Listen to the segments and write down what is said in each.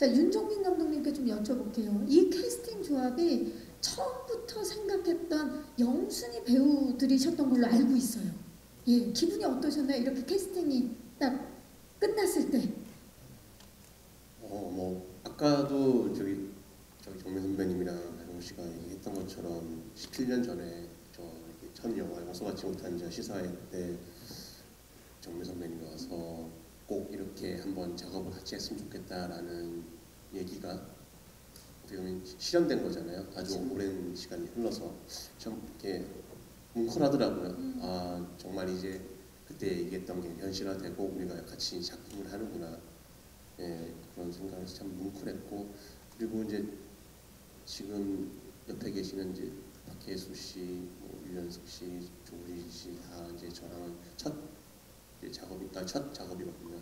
자, 윤종빈 감독님께 좀 여쭤볼게요. 이 캐스팅 조합이 처음부터 생각했던 영순위 배우들이셨던 걸로 알고 있어요. 예, 기분이 어떠셨나요? 이렇게 캐스팅이 딱 끝났을 때. 뭐 아까도 저기 정민 선배님이랑 배동 씨가 얘기했던 것처럼 17년 전에 저 첫 영화 용서받지 못한 저 시사회 때 정민 선배님이 와서 꼭 이렇게 한번 작업을 같이 했으면 좋겠다라는 얘기가 어떻게 보면 실현된 거잖아요. 아주 오랜 시간이 흘러서 참 이렇게 뭉클하더라고요. 아 정말 이제 그때 얘기했던 게 현실화되고 우리가 같이 작품을 하는구나. 예, 그런 생각에서 참 뭉클했고, 그리고 이제 지금 옆에 계시는 이제 박혜수 씨, 뭐 유연석 씨, 조우리 씨 다 이제 저랑은 첫 작업이거든요.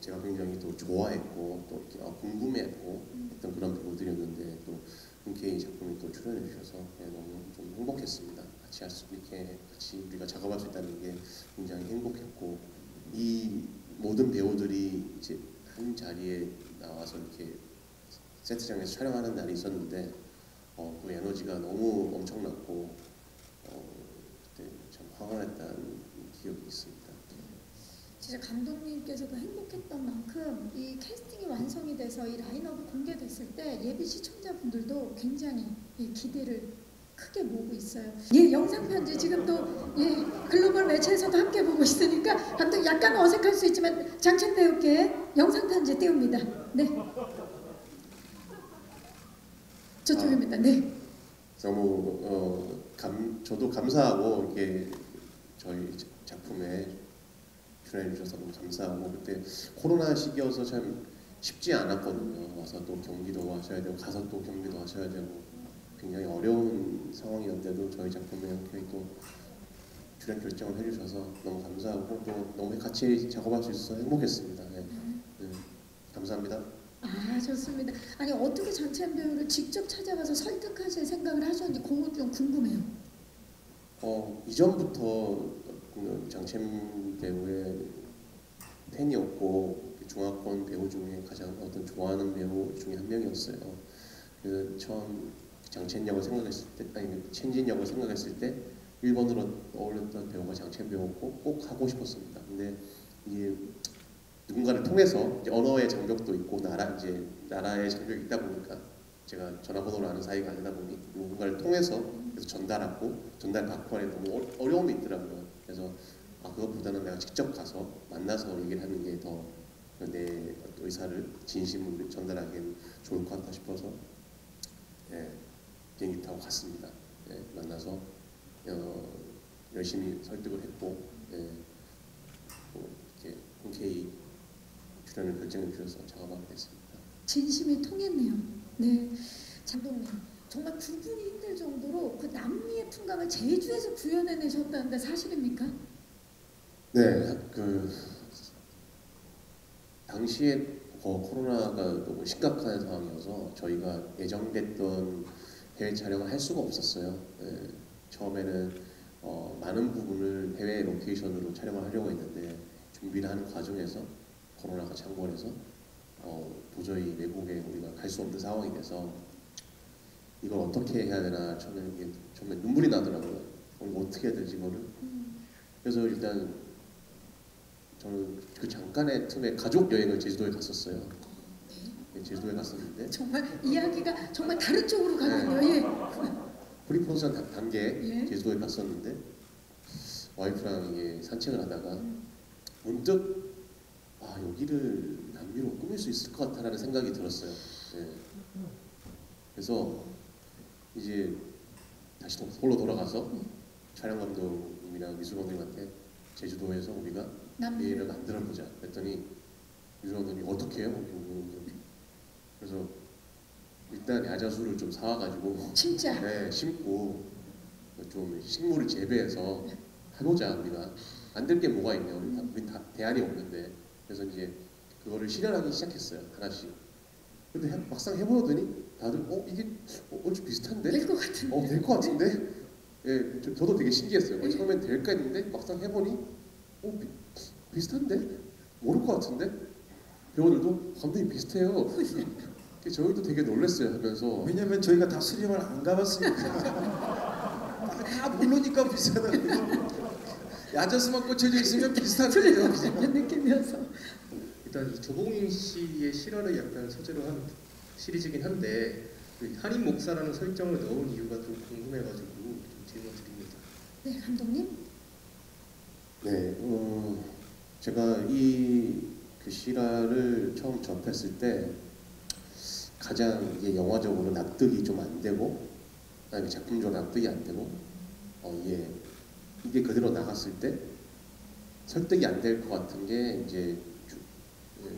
제가 굉장히 또 좋아했고 또 이렇게 궁금해했고 했던 그런 배우들이었는데 또 흔쾌히 작품에 또 출연해 주셔서 너무 좀 행복했습니다. 같이 우리가 작업할 수 있다는 게 굉장히 행복했고, 이 모든 배우들이 이제 한 자리에 나와서 이렇게 세트장에서 촬영하는 날이 있었는데 그 에너지가 너무 엄청났고 그때 참 화가 났다는 기억이 있습니다. 진짜 감독님께서도 행복했던 만큼 이 캐스팅이 완성이 돼서 이 라인업이 공개됐을 때 예비 시청자분들도 굉장히 기대를 크게 모으고 있어요. 예, 영상 편지 지금 또 글로벌 매체에서도 함께 보고 있으니까 감독 약간 어색할 수 있지만 장첸 배우께 영상 편지 띄웁니다. 네. 저쪽입니다. 네. 너무 저도 감사하고 이렇게 저희 작품에 출연해 주셔서 너무 감사하고, 그때 코로나 시기여서 참 쉽지 않았거든요. 와서 또 경기도 하셔야 되고 가서 또 경기도 하셔야 되고 굉장히 어려운 상황이었는데도 저희 작품에 이렇게 또 출연 결정을 해주셔서 너무 감사하고 또 너무 같이 작업할 수 있어서 행복했습니다. 네. 감사합니다. 아, 좋습니다. 아니 어떻게 장첸 배우를 직접 찾아가서 설득하실 생각을 하셨는지 그건 좀 궁금해요. 이전부터 장첸 배우의 팬이었고 중화권 배우 중에 가장 좋아하는 배우 중에 한 명이었어요. 그래서 처음 장첸 역을 생각했을 때, 첸진 역을 생각했을 때 1번으로 떠올렸던 배우가 장첸 배우였고 꼭 하고 싶었습니다. 근데 이게 누군가를 통해서 이제 언어의 장벽도 있고 나라의 장벽이 있다 보니까 제가 전화번호를 아는 사이가 아니다 보니 누군가를 통해서 그래서 전달받고 하는 너무 어려움이 있더라고요. 그래서 그것보다는 내가 직접 가서 만나서 얘기를 하는 게 더 내 의사를 진심으로 전달하기엔 좋을 것 같다 싶어서 비행기 타고 갔습니다. 만나서 열심히 설득을 했고 이렇게 흔쾌히 출연을 결정해 주셔서 작업하게 됐습니다. 진심이 통했네요. 네, 감독님 정말 구분이 힘들 정도로 그 남미의 풍광을 제주에서 구현해내셨다는데 사실입니까? 네, 당시에 코로나가 너무 심각한 상황이어서 저희가 예정됐던 해외 촬영을 할 수가 없었어요. 처음에는 많은 부분을 해외 로케이션으로 촬영을 하려고 했는데 준비를 하는 과정에서 코로나가 창궐해서 도저히 외국에 우리가 갈 수 없는 상황이 돼서 이걸 어떻게 해야 되나 처음에 눈물이 나더라고요. 어떻게 해야 되지 이거를. 그래서 일단 저는 그 잠깐의 틈에 가족 여행을 제주도에 갔었어요. 네, 제주도에 갔었는데 정말 이야기가 정말 다른 쪽으로 가는데요. 프리포션 단계 제주도에 갔었는데 와이프랑 산책을 하다가 문득 여기를 남미로 꾸밀 수 있을 것 같다라는 생각이 들었어요. 그래서 이제 다시 서울로 돌아가서 촬영 감독님이랑 미술 감독님한테 제주도에서 우리가 내일을 만들어보자 그랬더니 미술 감독님이 어떻게 해요? 그래서 일단 야자수를 좀 사와가지고 진짜? 심고 좀 식물을 재배해서 해보자. 우리가 안 될 게 뭐가 있냐. 우리 다 대안이 없는데. 그래서 이제 그거를 실현하기 시작했어요. 하나씩. 근데 막상 해보더니 다들 이게 얼추 비슷한데? 될 것 같은데? 될 것 같은데? 저도 되게 신기했어요. 처음엔 될까 했는데 막상 해보니 비슷한데? 모를 것 같은데? 배우들도 감독님 비슷해요. 저희도 되게 놀랐어요 하면서. 왜냐면 저희가 다 수림을 안 가봤으니까 다 모르니까 비슷하다고요. 야자수만 꽂혀져 있으면 비슷한 거예요. 이런 느낌이어서. 일단 이 조봉인 씨의 실화를 약간 소재로 한 시리즈긴 한데 그 한인 목사라는 설정을 넣은 이유가 좀 궁금해가지고 좀 질문 드립니다. 네, 감독님. 네, 제가 그 실화를 처음 접했을 때 가장 이게 영화적으로 납득이 좀 안 되고, 아니 작품적으로 납득이 안 되고, 이게 그대로 나갔을 때 설득이 안 될 것 같은 게 이제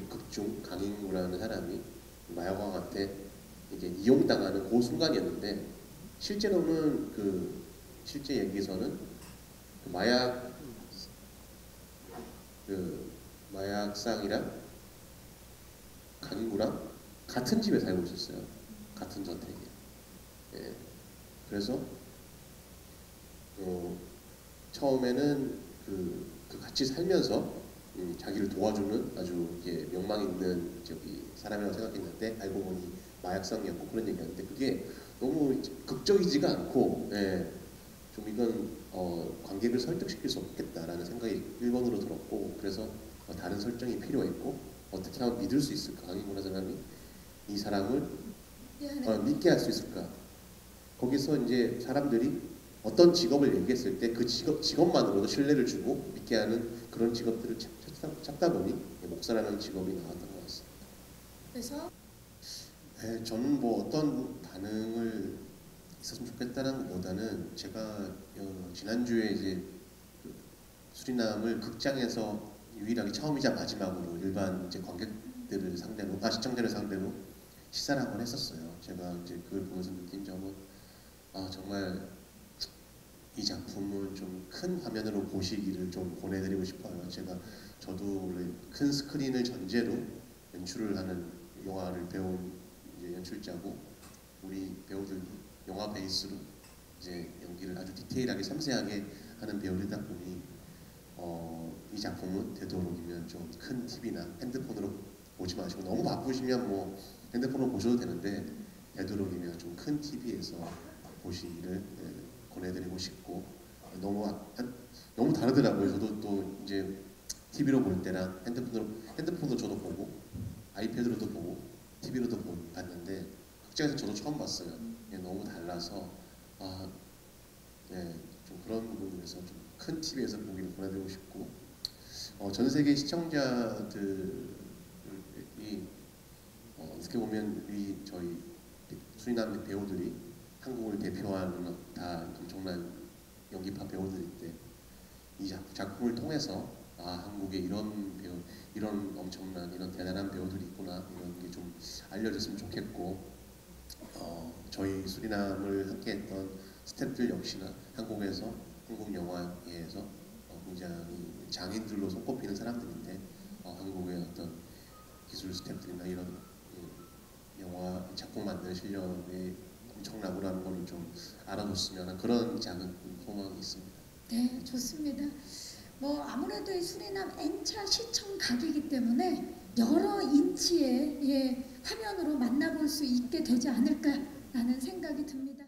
극중 강인구라는 사람이 마약왕한테 이게 이용당하는 그 순간이었는데, 실제로는 실제 얘기에서는 마약상이랑 강인구랑 같은 집에 살고 있었어요. 같은 저택에. 예. 그래서 처음에는 같이 살면서 자기를 도와주는 아주 이게 명망 있는 사람이라고 생각했는데 알고 보니 마약상이었고 그런 얘기였는데 그게 너무 극적이지가 않고, 예, 좀 이건 관객을 설득시킬 수 없겠다라는 생각이 1번으로 들었고, 그래서 다른 설정이 필요했고, 어떻게 하면 믿을 수 있을까, 강인구라는 사람이 이 사람을 믿게 할 수 있을까. 거기서 이제 사람들이 어떤 직업을 얘기했을 때 그 직업만으로도 신뢰를 주고 믿게 하는 그런 직업들을 찾다 보니 목사라는 직업이 나왔던 것 같습니다. 그래서 네, 저는 뭐 어떤 반응을 있었으면 좋겠다는 것보다는 제가 지난주에 이제 수리남을 극장에서 유일하게 처음이자 마지막으로 일반 이제 관객들을 상대로, 시청자를 상대로 시사를 한번 했었어요. 제가 이제 그걸 보면서 느낀 점은 정말 이 작품을 좀 큰 화면으로 보시기를 좀 권해드리고 싶어요. 저도 원래 큰 스크린을 전제로 연출을 하는 영화를 배운 이제 연출자고, 우리 배우들도 영화 베이스로 이제 연기를 아주 디테일하게 섬세하게 하는 배우이다 보니 이 작품은 되도록이면 좀 큰 TV나 핸드폰으로 보지 마시고, 너무 바쁘시면 뭐 핸드폰으로 보셔도 되는데 되도록이면 좀 큰 TV에서 보시기를 권해드리고 싶고, 너무 다르더라고요. 저도 또 이제 TV로 볼 때랑 핸드폰으로 저도 보고 아이패드로도 보고 TV로도 봤는데 극장에서 저도 처음 봤어요. 너무 달라서 좀 그런 부분에서 좀 큰 TV에서 보기를 권해드리고 싶고, 전 세계 시청자들이 어떻게 보면 저희 수리남 배우들이 한국을 대표하는 다 엄청난 연기파 배우들인데, 이 작품을 통해서 한국에 이런 엄청난 이런 대단한 배우들이 있구나, 이런 게 좀 알려졌으면 좋겠고, 저희 수리남을 함께했던 스태프들 역시나 한국 영화계에서 굉장히 장인들로 손꼽히는 사람들인데, 한국의 어떤 기술 스태프들이나 이런 영화 작품 만드는 실력이 엄청나구나는 거를 좀 알아줬으면 하는 그런 작은 소망이 있습니다. 네, 좋습니다. 뭐 아무래도 이 수리남 N차 시청각이기 때문에 여러 인치의 화면으로 만나볼 수 있게 되지 않을까라는 생각이 듭니다.